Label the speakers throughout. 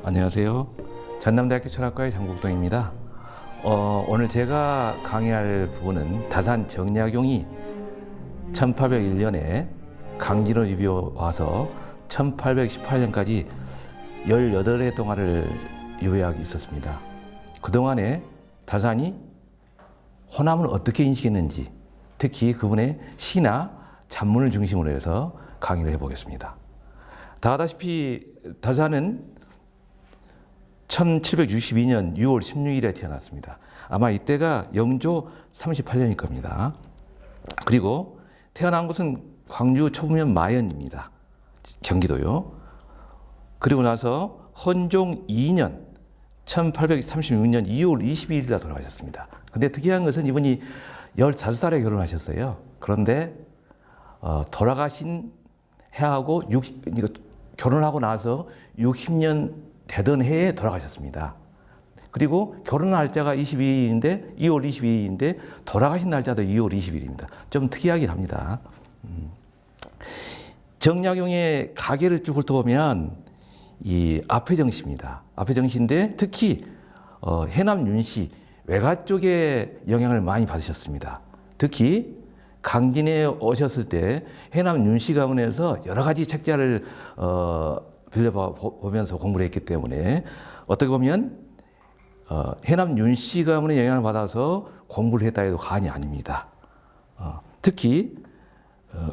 Speaker 1: 안녕하세요. 전남대학교 철학과의 장국동입니다. 오늘 제가 강의할 부분은 다산 정약용이 1801년에 강진으로 유비에 와서 1818년까지 18해 동안을 유배하고 있었습니다. 그동안에 다산이 호남을 어떻게 인식했는지, 특히 그분의 시나 잡문을 중심으로 해서 강의를 해보겠습니다. 다 아다시피 다산은 1762년 6월 16일에 태어났습니다. 아마 이때가 영조 38년일 겁니다. 그리고 태어난 곳은 광주 초부면 마연입니다. 경기도요. 그리고 나서 헌종 2년 1836년 2월 22일에 돌아가셨습니다. 근데 특이한 것은 이분이 15살에 결혼하셨어요. 그런데 돌아가신 해하고 결혼하고 나서 60년 되던 해에 돌아가셨습니다. 그리고 결혼 날짜가 22일인데 2월 22일인데 돌아가신 날짜도 2월 20일입니다. 좀 특이하긴 합니다. 정약용의 가계를 쭉 훑어보면 이 앞회정씨입니다. 앞회정씨인데 특히 해남 윤씨 외가 쪽에 영향을 많이 받으셨습니다. 특히 강진에 오셨을 때 해남 윤씨 가문에서 여러 가지 책자를 빌려보면서 공부를 했기 때문에 어떻게 보면 해남 윤씨 가문의 영향을 받아서 공부를 했다 해도 과언이 아닙니다. 특히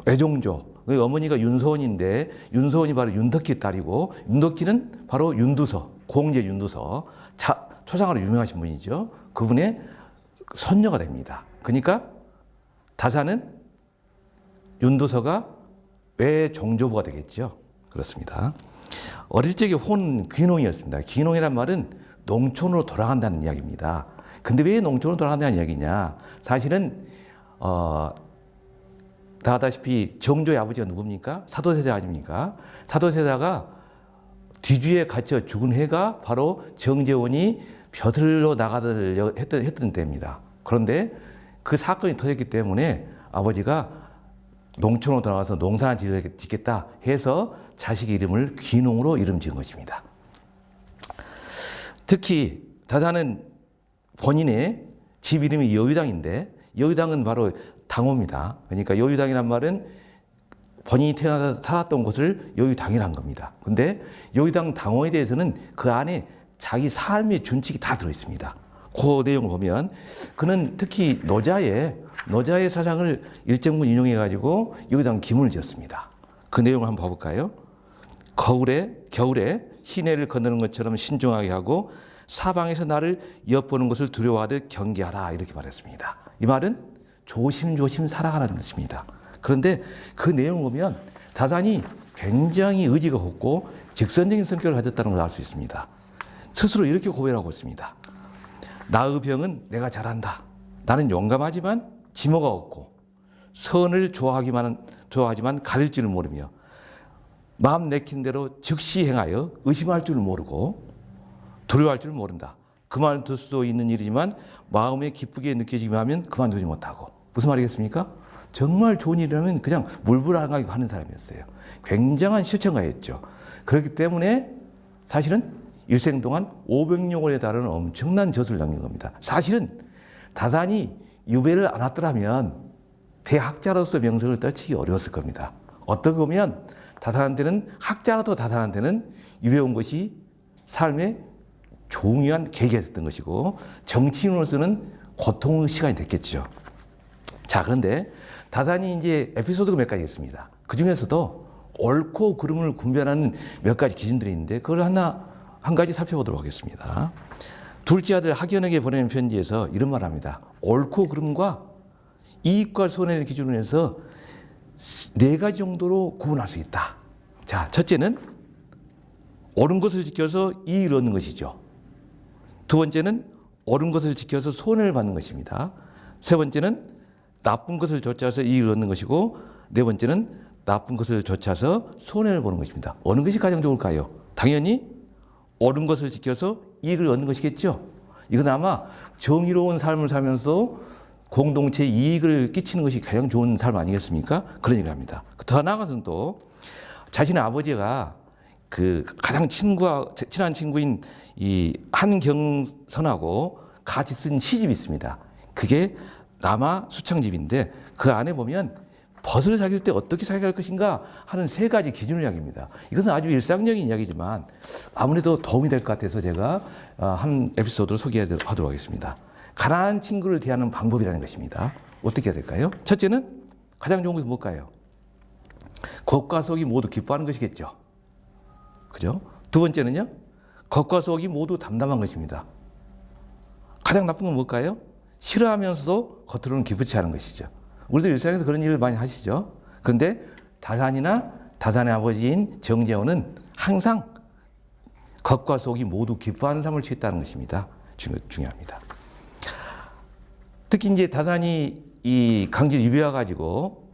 Speaker 1: 외종조, 어머니가 윤소원인데 윤소원이 바로 윤덕희 딸이고 윤덕희는 바로 윤두서, 공제 윤두서, 초상화로 유명하신 분이죠. 그분의 손녀가 됩니다. 그러니까 다산은 윤두서가 외종조부가 되겠죠. 그렇습니다. 어릴 적에 혼 귀농이었습니다. 귀농이란 말은 농촌으로 돌아간다는 이야기입니다. 근데 왜 농촌으로 돌아간다는 이야기냐? 사실은 다 아다시피 정조의 아버지가 누굽니까? 사도세자 아닙니까? 사도세자가 뒤주에 갇혀 죽은 해가 바로 정재원이 벼슬로 나가려 했던 때입니다. 그런데 그 사건이 터졌기 때문에 아버지가 농촌으로 돌아가서 농사를 짓겠다 해서 자식의 이름을 귀농으로 이름 지은 것입니다. 특히 다산은 본인의 집 이름이 여의당인데 여의당은 바로 당호입니다. 그러니까 여의당이란 말은 본인이 태어나서 살았던 곳을 여의당이라는 겁니다. 근데 여의당 당호에 대해서는 그 안에 자기 삶의 준칙이 다 들어있습니다. 그 내용을 보면 그는 특히 노자의 사상을 일정분 인용해가지고 여기다 기문을 지었습니다. 그 내용을 한번 봐볼까요? 겨울에 시내를 건너는 것처럼 신중하게 하고 사방에서 나를 엿보는 것을 두려워하듯 경계하라 이렇게 말했습니다. 이 말은 조심조심 살아가라는 뜻입니다. 그런데 그 내용을 보면 다산이 굉장히 의지가 곱고 직선적인 성격을 가졌다는 걸 알 수 있습니다. 스스로 이렇게 고백하고 있습니다. 나의 병은 내가 잘한다. 나는 용감하지만 지모가 없고 선을 좋아하지만 가릴 줄을 모르며 마음 내킨 대로 즉시 행하여 의심할 줄을 모르고 두려워할 줄을 모른다. 그만둘 수도 있는 일이지만 마음에 기쁘게 느껴지기만 하면 그만두지 못하고. 무슨 말이겠습니까? 정말 좋은 일이라면 그냥 물불안하게 하는 사람이었어요. 굉장한 실천가였죠. 그렇기 때문에 사실은 일생 동안 500령에 달하는 엄청난 저술을 남긴 겁니다. 사실은 다산이 유배를 안 왔더라면 대학자로서 명성을 떨치기 어려웠을 겁니다. 어떻게 보면 학자라도 다산한테는 유배 온 것이 삶의 중요한 계기였던 것이고 정치인으로서는 고통의 시간이 됐겠죠. 자, 그런데 다산이 이제 에피소드가 몇 가지 있습니다. 그 중에서도 옳고 그름을 분별하는 몇 가지 기준들이 있는데 그걸 한 가지 살펴보도록 하겠습니다. 둘째 아들 학연에게 보내는 편지에서 이런 말을 합니다. 옳고 그름과 이익과 손해를 기준으로 해서 4가지 정도로 구분할 수 있다. 자, 첫째는 옳은 것을 지켜서 이익을 얻는 것이죠. 두 번째는 옳은 것을 지켜서 손해를 받는 것입니다. 세 번째는 나쁜 것을 좇아서 이익을 얻는 것이고 네 번째는 나쁜 것을 좇아서 손해를 보는 것입니다. 어느 것이 가장 좋을까요? 당연히 옳은 것을 지켜서 이익을 얻는 것이겠죠. 이건 아마 정의로운 삶을 살면서 공동체 이익을 끼치는 것이 가장 좋은 삶 아니겠습니까? 그런 얘기를 합니다. 더 나아가서는 또 자신의 아버지가 그 가장 친한 친구인 이 한경선하고 같이 쓴 시집이 있습니다. 그게 남아 수창집인데 그 안에 보면 벗을 사귈 때 어떻게 사귀할 것인가 하는 3가지 기준을 이야기합니다. 이것은 아주 일상적인 이야기지만 아무래도 도움이 될 것 같아서 제가 한 에피소드를 소개하도록 하겠습니다. 가난한 친구를 대하는 방법이라는 것입니다. 어떻게 해야 될까요? 첫째는 가장 좋은 것은 뭘까요? 겉과 속이 모두 기뻐하는 것이겠죠. 그죠? 두 번째는요, 겉과 속이 모두 담담한 것입니다. 가장 나쁜 건 뭘까요? 싫어하면서도 겉으로는 기쁘지 않은 것이죠. 우리도 일상에서 그런 일을 많이 하시죠. 그런데 다산이나 다산의 아버지인 정재원은 항상 겉과 속이 모두 기뻐하는 삶을 취했다는 것입니다. 중요합니다. 특히 이제 다산이 이 강제로 유배와 가지고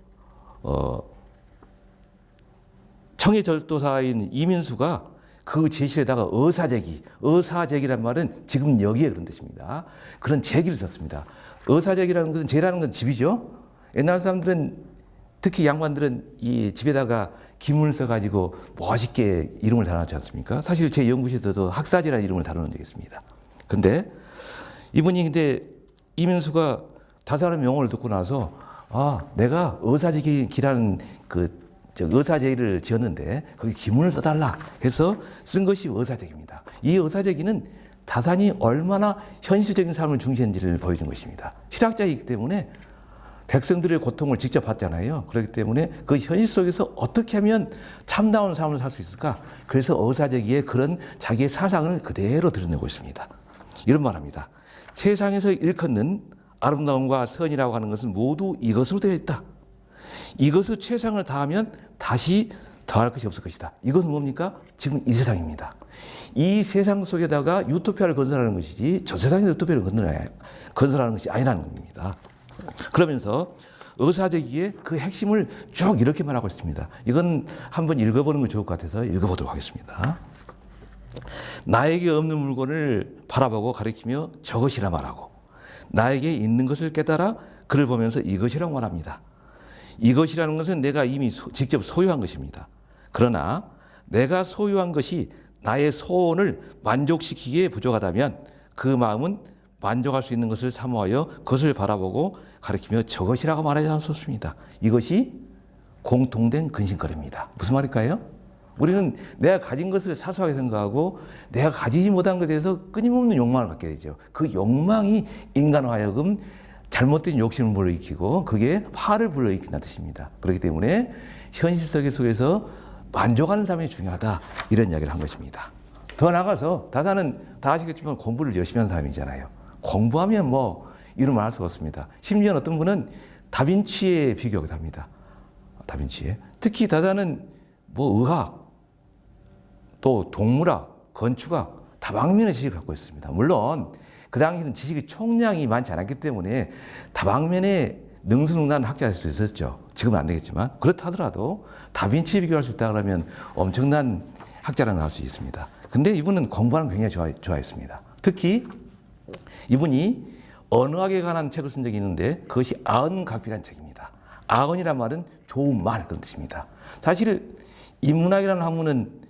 Speaker 1: 청해절도사인 이민수가 그 제실에다가 의사제기란 말은 지금 여기에 그런 뜻입니다. 그런 제기를 썼습니다. 의사제기라는 것은 제라는 건 집이죠. 옛날 사람들은 특히 양반들은 이 집에다가 기문을 써가지고 멋있게 이름을 달아놓지 않습니까? 사실 제 연구실에서도 학사제라는 이름을 달아놓은 적이 있습니다. 근데 이분이 근데 이민수가 다산의 명언을 듣고 나서 내가 의사제기라는 의사제기를 지었는데 거기 기문을 써달라 해서 쓴 것이 의사제기입니다. 이 의사제기는 다산이 얼마나 현실적인 삶을 중시했는지를 보여준 것입니다. 실학자이기 때문에 백성들의 고통을 직접 봤잖아요. 그렇기 때문에 그 현실 속에서 어떻게 하면 참다운 삶을 살 수 있을까? 그래서 의사제기에 그런 자기의 사상을 그대로 드러내고 있습니다. 이런 말합니다. 세상에서 일컫는 아름다움과 선이라고 하는 것은 모두 이것으로 되어 있다. 이것을 최상을 다하면 다시 더할 것이 없을 것이다. 이것은 뭡니까? 지금 이 세상입니다. 이 세상 속에다가 유토피아를 건설하는 것이지 저 세상에서 유토피아를 건설하는 것이 아니라는 겁니다. 그러면서 의사제기의 그 핵심을 쭉 이렇게 말하고 있습니다. 이건 한번 읽어보는 게 좋을 것 같아서 읽어보도록 하겠습니다. 나에게 없는 물건을 바라보고 가리키며 저것이라 말하고 나에게 있는 것을 깨달아 그를 보면서 이것이라고 말합니다. 이것이라는 것은 내가 이미 직접 소유한 것입니다. 그러나 내가 소유한 것이 나의 소원을 만족시키기에 부족하다면 그 마음은 만족할 수 있는 것을 사모하여 그것을 바라보고 가리키며 저것이라고 말하지 않을 수 없습니다. 이것이 공통된 근심거리입니다. 무슨 말일까요? 우리는 내가 가진 것을 사소하게 생각하고 내가 가지지 못한 것에 대해서 끊임없는 욕망을 갖게 되죠. 그 욕망이 인간을 하여금 잘못된 욕심을 불러일으키고 그게 화를 불러일으킨다는 뜻입니다. 그렇기 때문에 현실 속에서 만족하는 삶이 중요하다. 이런 이야기를 한 것입니다. 더 나아가서 다산은 다 아시겠지만 공부를 열심히 하는 사람이잖아요. 공부하면 이런 말 할 수가 없습니다. 심지어 어떤 분은 다빈치에 비교하기도 합니다. 다빈치에. 특히 다산은 의학, 또 동물학, 건축학 다방면의 지식을 갖고 있습니다. 물론 그 당시에는 지식의 총량이 많지 않았기 때문에 다방면의 능수능란한 학자일 수 있었죠. 지금은 안 되겠지만 그렇다 하더라도 다빈치에 비교할 수 있다 그러면 엄청난 학자라는 걸 할 수 있습니다. 근데 이분은 공부하는 거 굉장히 좋아했습니다. 특히 이분이 언어학에 관한 책을 쓴 적이 있는데 그것이 아언각비라는 책입니다. 아언이란 말은 좋은 말 그런 뜻입니다. 사실 인문학이라는 학문은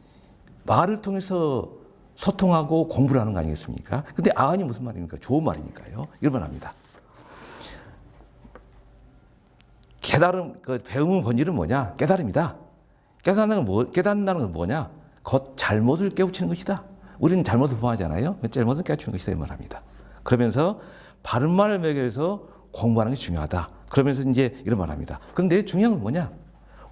Speaker 1: 말을 통해서 소통하고 공부를 하는 거 아니겠습니까? 근데 아언이 무슨 말입니까? 좋은 말이니까요. 이런 말 합니다. 배움의 본질은 뭐냐? 깨달음이다. 깨닫는다는 건 뭐냐? 곧 잘못을 깨우치는 것이다. 우리는 잘못을 범하잖아요. 잘못을 깨우치는 것이다. 이 말합니다. 그러면서 바른 말을 매개해서 공부하는 게 중요하다. 그러면서 이제 이런 말 합니다. 그런데 중요한 건 뭐냐?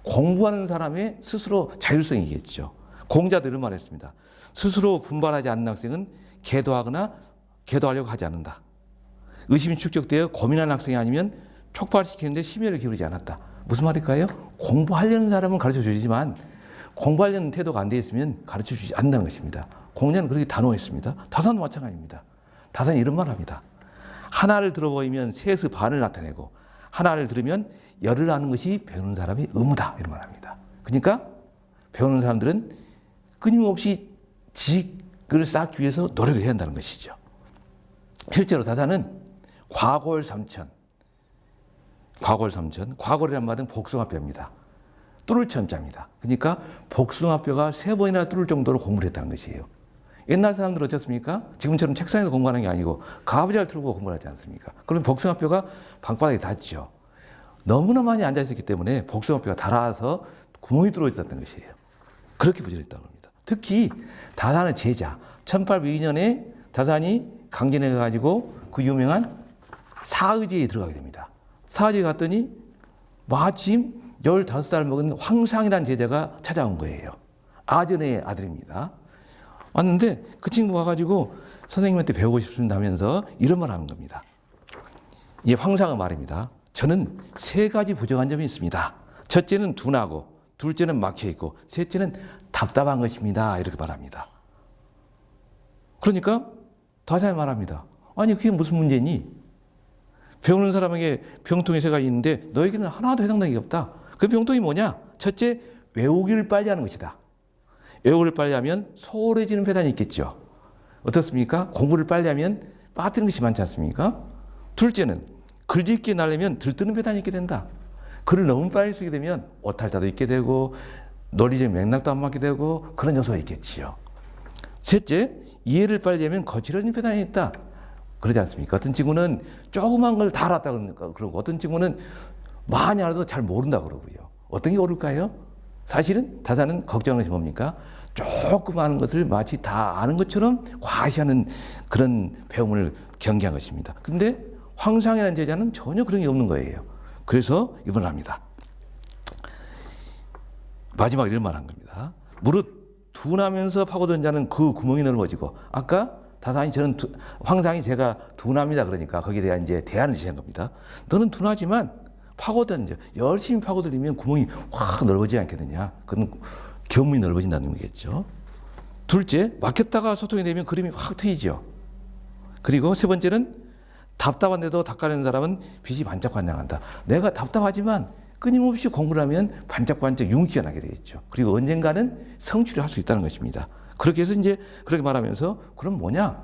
Speaker 1: 공부하는 사람의 스스로 자율성이겠죠. 공자도 이런 말을 했습니다. 스스로 분발하지 않는 학생은 계도하려고 하지 않는다. 의심이 축적되어 고민하는 학생이 아니면 촉발시키는데 심혈을 기울이지 않았다. 무슨 말일까요? 공부하려는 사람은 가르쳐주지만 공부하려는 태도가 안 돼 있으면 가르쳐주지 않는다는 것입니다. 공자는 그렇게 단호했습니다. 다산도 마찬가지입니다. 다산이 이런 말을 합니다. 하나를 들어보이면 셋의 반을 나타내고 하나를 들으면 열을 아는 것이 배우는 사람의 의무다. 이런 말을 합니다. 그러니까 배우는 사람들은 끊임없이 지식을 쌓기 위해서 노력을 해야 한다는 것이죠. 실제로 다산은 과골삼천, 과골이란 말은 복숭아뼈입니다. 뚫을 천자입니다. 그러니까 복숭아뼈가 3번이나 뚫을 정도로 공부를 했다는 것이에요. 옛날 사람들은 어떻습니까? 지금처럼 책상에서 공부하는 게 아니고 가부좌를 틀고 공부를 하지 않습니까? 그러면 복숭아뼈가 방바닥에 닿죠. 너무나 많이 앉아있었기 때문에 복숭아뼈가 닳아서 구멍이 뚫어졌다는 것이에요. 그렇게 부지런했다고 합니다. 특히 다산의 제자, 1802년에 다산이 강진에 가가지고 그 유명한 사의제에 들어가게 됩니다. 사의제에 갔더니 마침 15살 먹은 황상이라는 제자가 찾아온 거예요. 아전의 아들입니다. 왔는데 그 친구 와가지고 선생님한테 배우고 싶습니다 하면서 이런 말 하는 겁니다. 이 황상의 말입니다. 저는 3가지 부정한 점이 있습니다. 첫째는 둔하고, 둘째는 막혀있고, 셋째는 답답한 것입니다. 이렇게 말합니다. 그러니까 다시 말합니다. 아니 그게 무슨 문제니? 배우는 사람에게 병통이 3가지 있는데 너에게는 하나도 해당되는 게 없다. 그 병통이 뭐냐? 첫째, 외우기를 빨리 하는 것이다. 외우기를 빨리 하면 소홀해지는 패턴이 있겠죠. 어떻습니까? 공부를 빨리 하면 빠뜨리는 것이 많지 않습니까? 둘째는 글짓기에 나려면 들뜨는 패턴이 있게 된다. 글을 너무 빨리 쓰게 되면 오탈자도 있게 되고 논리적 맥락도 안 맞게 되고 그런 요소가 있겠지요. 셋째, 이해를 빨리 하면 거칠어지는 패턴이 있다. 그러지 않습니까? 어떤 친구는 조그만 걸 다 알았다 그러고 어떤 친구는 많이 알아도 잘 모른다 그러고요. 어떤 게 옳을까요? 사실은 다산은 걱정하는 것이 뭡니까? 조금 아는 것을 마치 다 아는 것처럼 과시하는 그런 배움을 경계한 것입니다. 그런데 황상이라는 제자는 전혀 그런 게 없는 거예요. 그래서 이번을 합니다. 마지막 이런 말 한 겁니다. 무릇 둔하면서 파고든 자는 그 구멍이 넓어지고, 아까 다산이 황상이 제가 둔합니다 그러니까 거기에 대한 이제 대안을 제시한 겁니다. 너는 둔하지만 파고든 열심히 파고들면 구멍이 확 넓어지지 않겠느냐. 그건 견문이 넓어진다는 거겠죠. 둘째, 막혔다가 소통이 되면 그림이 확 트이죠. 그리고 세 번째는 답답한데도 닦아내는 사람은 빛이 반짝반짝한다. 내가 답답하지만 끊임없이 공부를 하면 반짝반짝 윤기가 나게 되겠죠. 그리고 언젠가는 성취를 할 수 있다는 것입니다. 그렇게 해서 이제 그렇게 말하면서 그럼 뭐냐?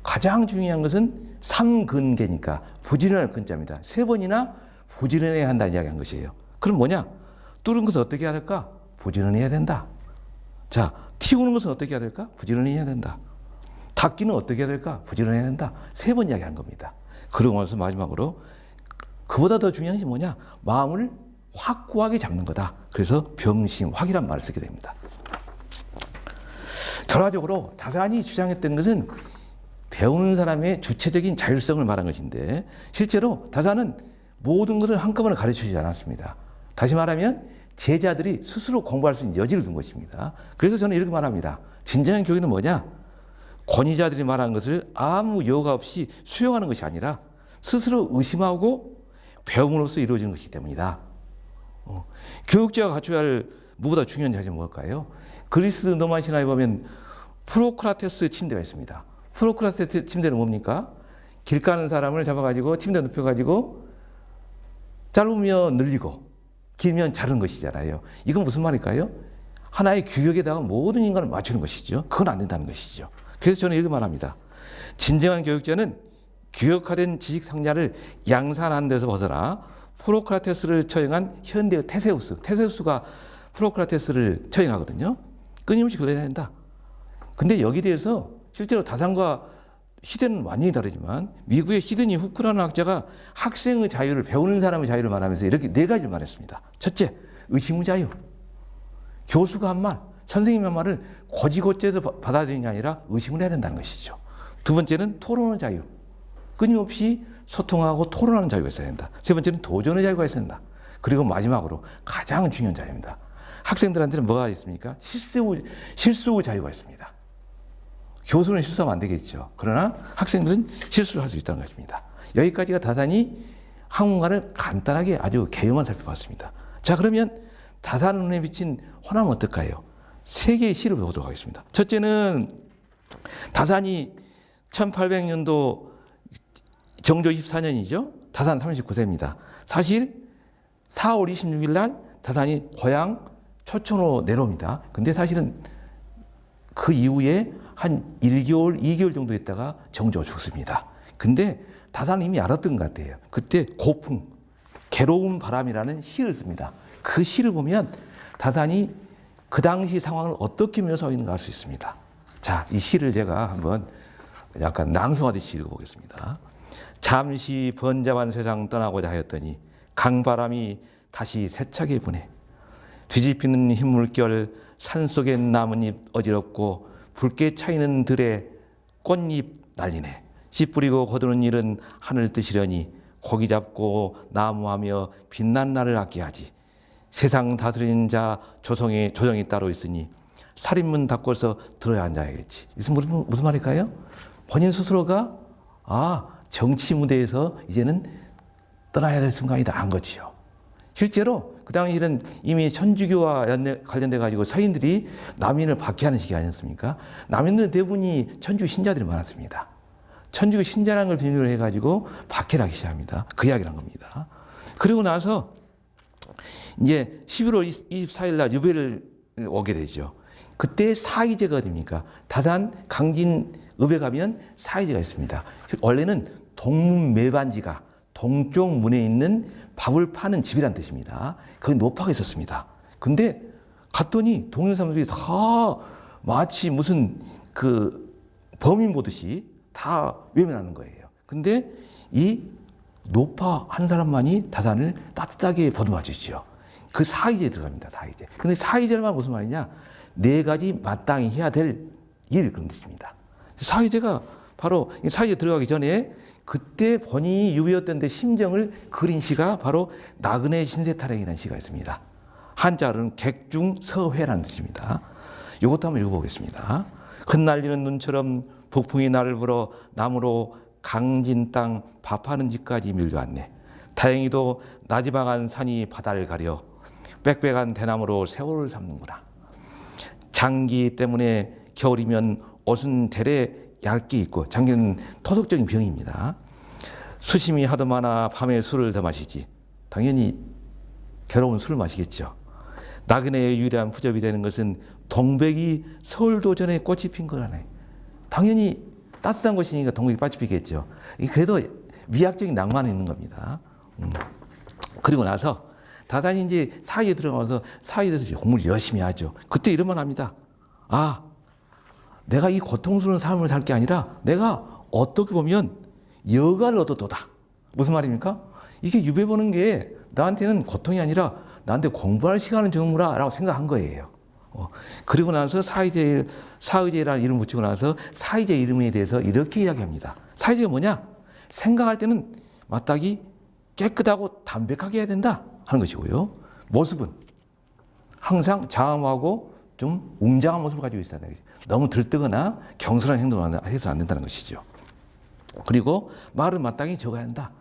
Speaker 1: 가장 중요한 것은 삼근계니까 부지런할 근자입니다. 3번이나 부지런해야 한다는 이야기한 것이에요. 그럼 뭐냐? 뚫은 것은 어떻게 해야 될까? 부지런해야 된다. 자, 튀우는 것은 어떻게 해야 될까? 부지런해야 된다. 닦기는 어떻게 해야 될까? 부지런해야 된다. 3번 이야기한 겁니다. 그러고 나서 마지막으로 그보다 더 중요한 것이 뭐냐? 마음을 확고하게 잡는 거다. 그래서 병심확이란 말을 쓰게 됩니다. 결과적으로 다산이 주장했던 것은 배우는 사람의 주체적인 자율성을 말한 것인데 실제로 다산은 모든 것을 한꺼번에 가르쳐주지 않았습니다. 다시 말하면 제자들이 스스로 공부할 수 있는 여지를 둔 것입니다. 그래서 저는 이렇게 말합니다. 진정한 교육은 뭐냐? 권위자들이 말하는 것을 아무 여과 없이 수용하는 것이 아니라 스스로 의심하고 배움으로써 이루어지는 것이기 때문이다. 교육자가 갖춰야 할 무보다 중요한 자질은 뭘까요? 그리스 로마 신화에 보면 프로크라테스 침대가 있습니다. 프로크라테스 침대는 뭡니까? 길 가는 사람을 잡아가지고 침대 눕혀가지고 짧으면 늘리고 길면 자르는 것이잖아요. 이건 무슨 말일까요? 하나의 규격에다가 모든 인간을 맞추는 것이죠. 그건 안 된다는 것이죠. 그래서 저는 이렇게 말합니다. 진정한 교육자는 규격화된 지식 상자를 양산하는 데서 벗어나 프로크라테스를 처형한 현대의 테세우스가 프로크라테스를 처형하거든요. 끊임없이 그래야 된다. 근데 여기에 대해서 실제로 다산과 시대는 완전히 다르지만 미국의 시드니 후크라는 학자가 학생의 자유를, 배우는 사람의 자유를 말하면서 이렇게 4가지를 말했습니다. 첫째, 의심의 자유. 교수가 한 말, 선생님이 한 말을 고지고대로 받아들이는 게 아니라 의심을 해야 된다는 것이죠. 두 번째는 토론의 자유. 끊임없이 소통하고 토론하는 자유가 있어야 된다. 세 번째는 도전의 자유가 있어야 된다. 그리고 마지막으로 가장 중요한 자유입니다. 학생들한테는 뭐가 있습니까? 실수의 자유가 있습니다. 교수는 실수하면 안 되겠죠. 그러나 학생들은 실수를 할 수 있다는 것입니다. 여기까지가 다산이 학문가를 간단하게 아주 개요만 살펴봤습니다. 자, 그러면 다산 눈에 비친 호남은 어떨까요? 3개의 시를 보도록 하겠습니다. 첫째는 다산이 1800년도 정조 24년이죠. 다산 39세입니다. 사실 4월 26일 날 다산이 고향 초천으로 내려옵니다. 근데 사실은 그 이후에 한 1개월, 2개월 정도 있다가 정조가 죽습니다. 근데 다산은 이미 알았던 것 같아요. 그때 고풍, 괴로운 바람이라는 시를 씁니다. 그 시를 보면 다단이 그 당시 상황을 어떻게 묘사하고 있는가 알 수 있습니다. 자, 이 시를 제가 한번 약간 낭송하듯이 읽어보겠습니다. 잠시 번잡한 세상 떠나고자 하였더니 강바람이 다시 세차게 부네. 뒤집히는 흰 물결 산속의 나뭇잎 어지럽고 붉게 차이는 들에 꽃잎 날리네. 씨 뿌리고 거두는 일은 하늘 뜻이려니 고기 잡고 나무하며 빛난 날을 아껴야지. 세상 다스리는 자 조정이 따로 있으니 살인문 닫고서 들어야 앉아야겠지. 이것은 무슨 말일까요? 본인 스스로가 정치 무대에서 이제는 떠나야 될 순간이다 한 거지요. 실제로 그 당시에는 이미 천주교와 관련돼 가지고 서인들이 남인을 박해하는 시기 아니었습니까? 남인들은 대부분이 천주교 신자들이 많았습니다. 천주교 신자라는 걸 비밀로 해가지고 박해를 하기 시작합니다. 그 이야기를 한 겁니다. 그리고 나서 이제 11월 24일 날 유배를 오게 되죠. 그때 사의제가 어딥니까? 다단 강진읍에 가면 사의제가 있습니다. 원래는 동문매반지가 동쪽 문에 있는 밥을 파는 집이란 뜻입니다. 거기 노파가 있었습니다. 근데 갔더니 동네 사람들이 다 마치 무슨 그 범인 보듯이 다 외면하는 거예요. 근데 이 노파 한 사람만이 다단을 따뜻하게 보듬어 주지요. 그 사의제에 들어갑니다. 사의제. 근데 사의제란 무슨 말이냐? 4가지 마땅히 해야 될 일 그런 뜻입니다. 사의제가 바로 사의제 들어가기 전에 그때 본인이 유배였던 데 심정을 그린 시가 바로 나그네 신세타령이라는 시가 있습니다. 한자로는 객중서회라는 뜻입니다. 이것도 한번 읽어보겠습니다. 흩날리는 눈처럼 북풍이 나를 불어 나무로 강진 땅 밥하는 집까지 밀려왔네. 다행히도 나지막한 산이 바다를 가려 빽빽한 대나무로 세월을 삼는구나. 장기 때문에 겨울이면 옷은 대래 얇게 입고, 장기는 토속적인 병입니다. 수심이 하도 많아 밤에 술을 더 마시지. 당연히 괴로운 술을 마시겠죠. 나그네의 유일한 부접이 되는 것은 동백이 서울도전에 꽃이 핀 거라네. 당연히 따뜻한 곳이니까 동백이 꽃이 피겠죠. 그래도 미학적인 낭만이 있는 겁니다. 그리고 나서 다단히 이제 사이에 들어가서 사이에 대해서 공부를 열심히 하죠. 그때 이런 말 합니다. 내가 이 고통스러운 삶을 살 게 아니라 내가 어떻게 보면 여가를 얻어도다. 무슨 말입니까? 이게 유배 보는 게 나한테는 고통이 아니라 나한테 공부할 시간을 주는구나 라고 생각한 거예요. 그리고 나서 사의제라는 이름 붙이고 나서 사의제 이름에 대해서 이렇게 이야기합니다. 사의제가 뭐냐? 생각할 때는 마땅히 깨끗하고 담백하게 해야 된다 하는 것이고요. 모습은 항상 장엄하고 좀 웅장한 모습을 가지고 있어야 되는 거죠. 너무 들뜨거나 경솔한 행동을 해서는 안 된다는 것이죠. 그리고 말은 마땅히 적어야 한다.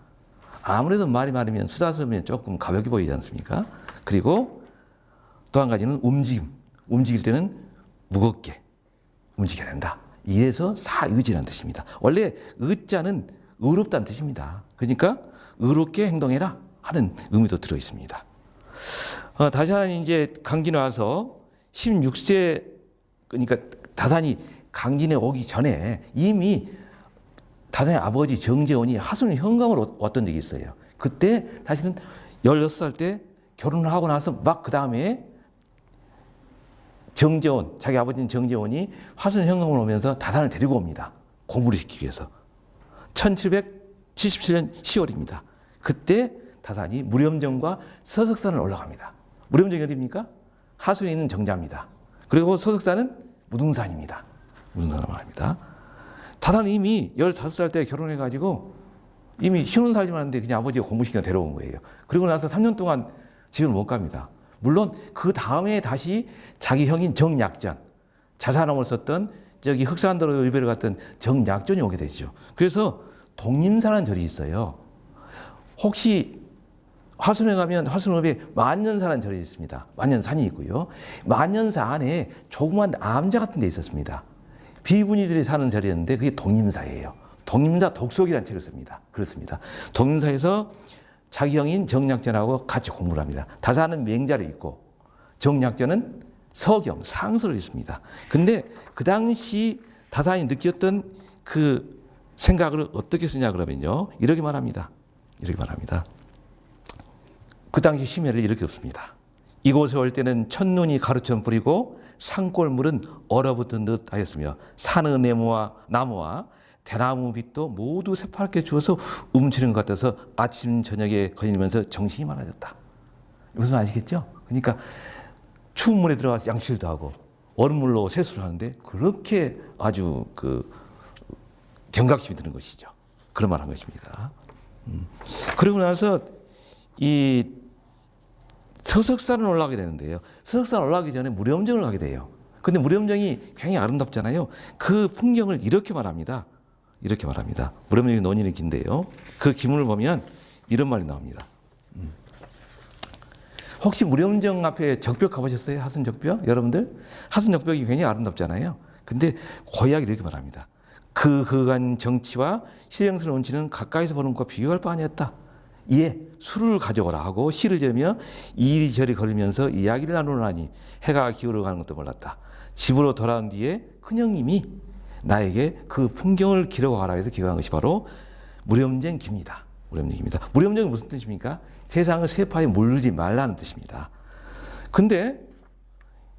Speaker 1: 아무래도 말이 많으면 수다스러우면 조금 가볍게 보이지 않습니까? 그리고 또 한 가지는 움직일 때는 무겁게 움직여야 된다. 이래서 사의지라는 뜻입니다. 원래 의자는 의롭다는 뜻입니다. 그러니까 의롭게 행동해라 하는 의미도 들어 있습니다. 다시 한번 이제 강진에 와서 16세, 그러니까 다단이 강진에 오기 전에 이미 다단의 아버지 정재원이 하순 현감으로 왔던 적이 있어요. 그때 다시는 16살 때 결혼을 하고 나서 막 그 다음에 정재원, 자기 아버지인 정재원이 화순 현감으로 오면서 다단을 데리고 옵니다. 공부를 시키기 위해서. 1777년 10월입니다. 그때 다단이 무렴정과 서석산을 올라갑니다. 무렴정이 어디입니까? 하순에 있는 정자입니다. 그리고 서석산은 무등산입니다. 무등산을 말합니다. 다단은 이미 15살 때 결혼해가지고 이미 신혼 살기만 하는데 그냥 아버지가 공부시키며 데려온 거예요. 그리고 나서 3년 동안 집을 못 갑니다. 물론 그 다음에 다시 자기 형인 정약전, 자사nom을 썼던 저기 흑산도로 유배를 갔던 정약전이 오게 되죠. 그래서 독림사라는 절이 있어요. 혹시 화순에 가면 화순읍에 만년사라는 절이 있습니다. 만년산이 있고요. 만년사 안에 조그만 암자 같은 데 있었습니다. 비구니들이 사는 절이었는데 그게 독림사예요. 독림사 독속이라는 책을 씁니다. 그렇습니다. 독림사에서 자기 형인 정약전하고 같이 공부를 합니다. 다사는 맹자를 읽고 정약전은 서경, 상서를 읽습니다. 근데 그 당시 다산이 느꼈던 그 생각을 어떻게 쓰냐 그러면요. 이렇게 말합니다. 이렇게 말합니다. 그 당시 심혈을 이렇게 없습니다. 이곳에 올 때는 첫눈이 가루처럼 뿌리고 산골물은 얼어붙은 듯 하였으며 산의 나무와 대나무 빛도 모두 새파랗게 주어서 움츠린 것 같아서 아침 저녁에 거닐면서 정신이 많아졌다. 무슨 말 아시겠죠? 그러니까 추운 물에 들어가서 양치질도 하고 얼음물로 세수를 하는데 그렇게 아주 경각심이 드는 것이죠. 그런 말 한 것입니다. 그러고 나서 이 서석산을 올라가게 되는데요. 서석산 올라가기 전에 무렴정을 가게 돼요. 근데 무렴정이 굉장히 아름답잖아요. 그 풍경을 이렇게 말합니다. 이렇게 말합니다. 무렴정의 논의는 긴데요. 그 기문을 보면 이런 말이 나옵니다. 혹시 무렴정 앞에 적벽 가보셨어요? 하순 적벽? 여러분들? 하순 적벽이 굉장히 아름답잖아요. 근데 고약이 이렇게 말합니다. 그 흑한 정치와 실령스러운 운치는 가까이서 보는 것과 비교할 바 아니었다. 이에 술을 가져오라 하고 시를 지으며 이리저리 걸으면서 이야기를 나누라니 해가 기울어가는 것도 몰랐다. 집으로 돌아온 뒤에 큰형님이 나에게 그 풍경을 기록하라 해서 기록한 것이 바로 무렴정기입니다. 무렴정기입니다. 무렴정이 무슨 뜻입니까? 세상의 세파에 물들지 말라는 뜻입니다. 근데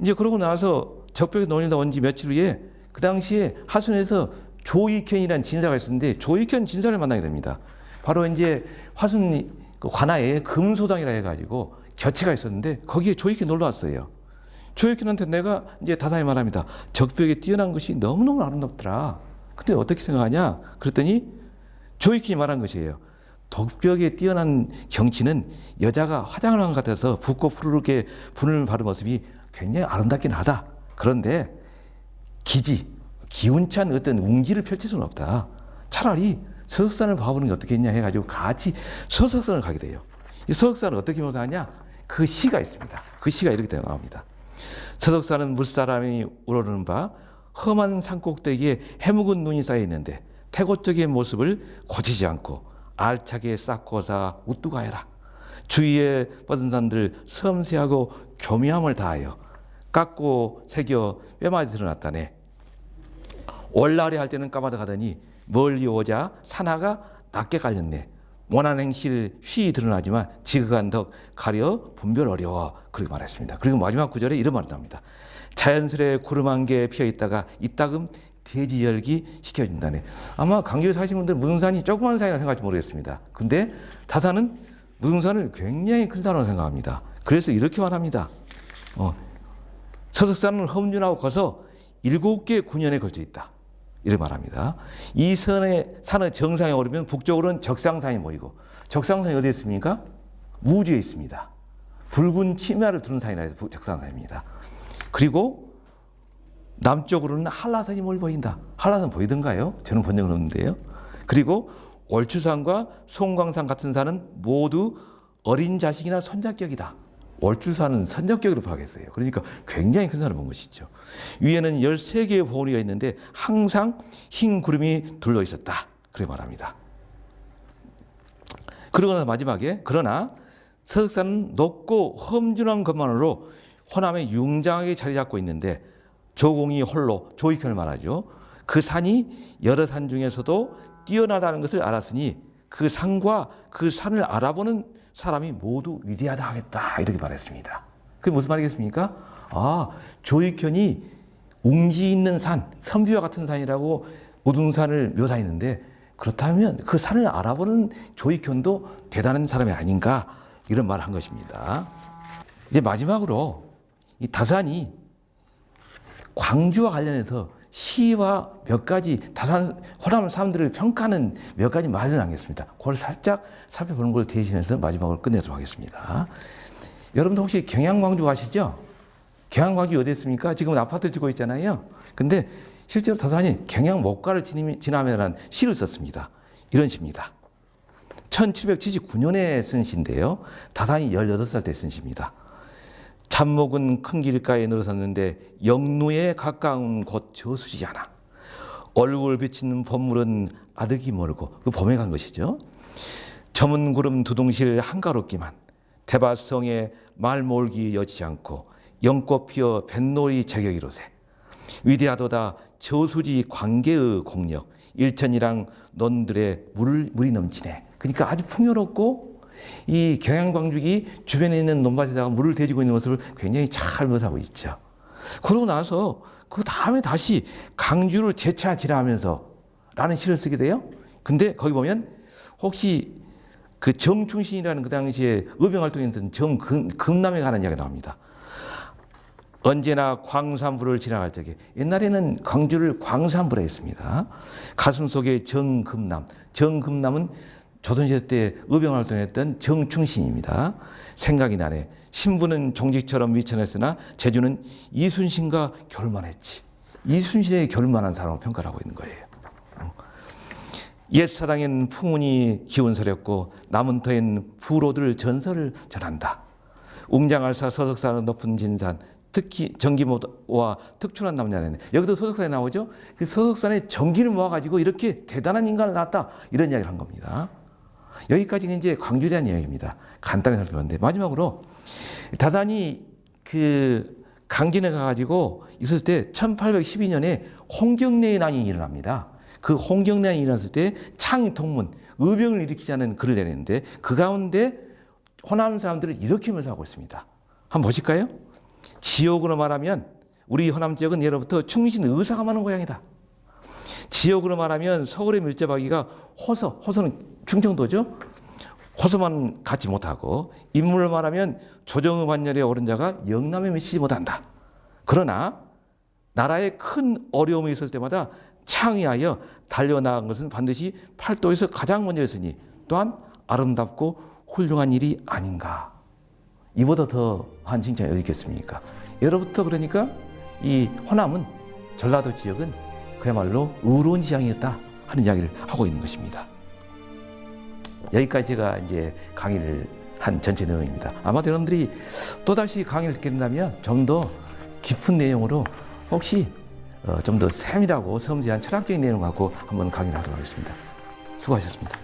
Speaker 1: 이제 그러고 나서 적벽에 논의가 온 지 며칠 후에 그 당시에 하순에서 조익현이라는 진사가 있었는데 조익현 진사를 만나게 됩니다. 바로 이제 화순 관아에 금소당이라 해가지고 곁치가 있었는데 거기에 조익현이 놀러 왔어요. 조익현한테 내가 이제 다사히 말합니다. 적벽에 뛰어난 것이 너무너무 아름답더라. 근데 어떻게 생각하냐? 그랬더니 조익현이 말한 것이에요. 덕벽에 뛰어난 경치는 여자가 화장을 한 것 같아서 붓고 푸르르게 분을 바른 모습이 굉장히 아름답긴 하다. 그런데 기운찬 어떤 웅지를 펼칠 수는 없다. 차라리 서석산을 봐보는 게 어떻겠냐 해가지고 같이 서석산을 가게 돼요. 이 서석산을 어떻게 묘사하냐? 그 시가 있습니다. 그 시가 이렇게 나옵니다. 서석산은 물사람이 우러르는 바 험한 산꼭대기에 해묵은 눈이 쌓여 있는데 태고적인 모습을 고치지 않고 알차게 쌓고사 우뚝 하여라. 주위에 뻗은 산들 섬세하고 교묘함을 다하여 깎고 새겨 뼈마디 드러났다네. 올라리 할 때는 까마득 하더니 멀리 오자 산하가 낮게 깔렸네. 원한 행실 휘 드러나지만 지극한 덕 가려 분별 어려워. 그렇게 말했습니다. 그리고 마지막 구절에 이런 말이 나옵니다. 자연스레 구름 한 개 피어 있다가 이따금 대지 열기 시켜준다네. 아마 강주에 사시는 분들 무등산이 조그만 산이라 생각할지 모르겠습니다. 근데 다산은 무등산을 굉장히 큰 산으로 생각합니다. 그래서 이렇게 말합니다. 서석산은 험준하고 커서 7개 군현에 걸쳐 있다. 이렇게 말합니다. 이 산의 정상에 오르면 북쪽으로는 적상산이 보이고 적상산이 어디에 있습니까? 무주에 있습니다. 붉은 치마를 두른 산이라 해서 적상산입니다. 그리고 남쪽으로는 한라산이 멀리 보인다. 한라산 보이던가요? 저는 본 적은 없는데요. 그리고 월추산과 송광산 같은 산은 모두 어린 자식이나 손자격이다. 월추산은 선적격으로 파악했어요. 그러니까 굉장히 큰 산을 본 것이죠. 위에는 13개의 봉우리가 있는데 항상 흰 구름이 둘러 있었다. 그렇게 말합니다. 그러고 나서 마지막에 그러나 서석산은 높고 험준한 것만으로 호남에 융장하게 자리 잡고 있는데 조공이 홀로 조익현을 말하죠. 그 산이 여러 산 중에서도 뛰어나다는 것을 알았으니 그 산과 그 산을 알아보는 사람이 모두 위대하다 하겠다. 이렇게 말했습니다. 그게 무슨 말이겠습니까? 조익현이 웅지 있는 산, 선비와 같은 산이라고 우등산을 묘사했는데 그렇다면 그 산을 알아보는 조익현도 대단한 사람이 아닌가 이런 말을 한 것입니다. 이제 마지막으로 이 다산이 광주와 관련해서 시와 몇 가지 다산 호남 사람들을 평가하는 몇 가지 말을 남겼습니다. 그걸 살짝 살펴보는 걸 대신해서 마지막으로 끝내도록 하겠습니다. 여러분들 혹시 경양광주 아시죠? 경양광주 어디 있습니까? 지금은 아파트 짓고 있잖아요. 근데 실제로 다산이 경양 목가를 지나면이라는 시를 썼습니다. 이런 시입니다. 1779년에 쓴 시인데요. 다산이 18살 때 쓴 시입니다. 잡목은 큰 길가에 늘어섰는데 영루에 가까운 곳 저수지 않아. 얼굴 비치는 봄물은 아득이 멀고 그 봄에 간 것이죠. 저문 구름 두둥실 한가롭기만 대바성에 말몰기 여지지 않고 연꽃 피어 뱃놀이 제격이로세. 위대하도다 저수지 관계의 공력 일천이랑 넌들의 물이 넘치네. 그러니까 아주 풍요롭고 이 경양광죽이 주변에 있는 논밭에다가 물을 대주고 있는 것을 굉장히 잘 묘사하고 있죠. 그러고 나서 그 다음에 다시 강주를 재차 지나가면서 라는 시를 쓰게 돼요. 근데 거기 보면 혹시 그 정충신이라는 그 당시에 의병활동했던 정금남에 관한 이야기가 나옵니다. 언제나 광산부를 지나갈 적에, 옛날에는 광주를 광산부라 했습니다. 가슴 속에 정금남, 정금남은 조선시대 때 의병활동했던 정충신입니다. 생각이 나네. 신부는 종직처럼 미천했으나 제주는 이순신과 결만했지. 이순신에게 결만한 사람을 평가를 하고 있는 거예요. 옛사랑엔 풍운이 기운서렸고 남은 터엔 부로들 전설을 전한다. 웅장할사 서석산은 높은 진산, 특히 전기모와 특출한 남자네. 여기도 서석산에 나오죠. 그 서석산에 전기를 모아가지고 이렇게 대단한 인간을 낳았다, 이런 이야기를 한 겁니다. 여기까지는 이제 광주에 대한 이야기입니다. 간단히 살펴봤는데, 마지막으로 다단이 그 강진에 가가지고 있을 때 1812년에 홍경래의 난이 일어납니다. 그 홍경래난이 일어났을 때 창통문, 의병을 일으키자는 글을 내렸는데, 그 가운데 호남 사람들을 이렇게 묘사하고 있습니다. 한번 보실까요? 지역으로 말하면 우리 호남 지역은 예로부터 충신 의사가 많은 고향이다. 지역으로 말하면 서울에 밀접하기가 호서는 충청도죠. 호서만 갖지 못하고, 인물로 말하면 조정의 반열에 오른 자가 영남에 미치지 못한다. 그러나 나라에 큰 어려움이 있을 때마다 창의하여 달려나간 것은 반드시 팔도에서 가장 먼저였으니 또한 아름답고 훌륭한 일이 아닌가. 이보다 더한 칭찬이 어디 있겠습니까? 예로부터 그러니까 이 호남은, 전라도 지역은 그야말로 의로운 지향이었다 하는 이야기를 하고 있는 것입니다. 여기까지 제가 이제 강의를 한 전체 내용입니다. 아마도 여러분들이 또다시 강의를 듣게 된다면 좀 더 깊은 내용으로, 혹시 좀 더 세밀하고 섬세한 철학적인 내용을 갖고 한번 강의를 하도록 하겠습니다. 수고하셨습니다.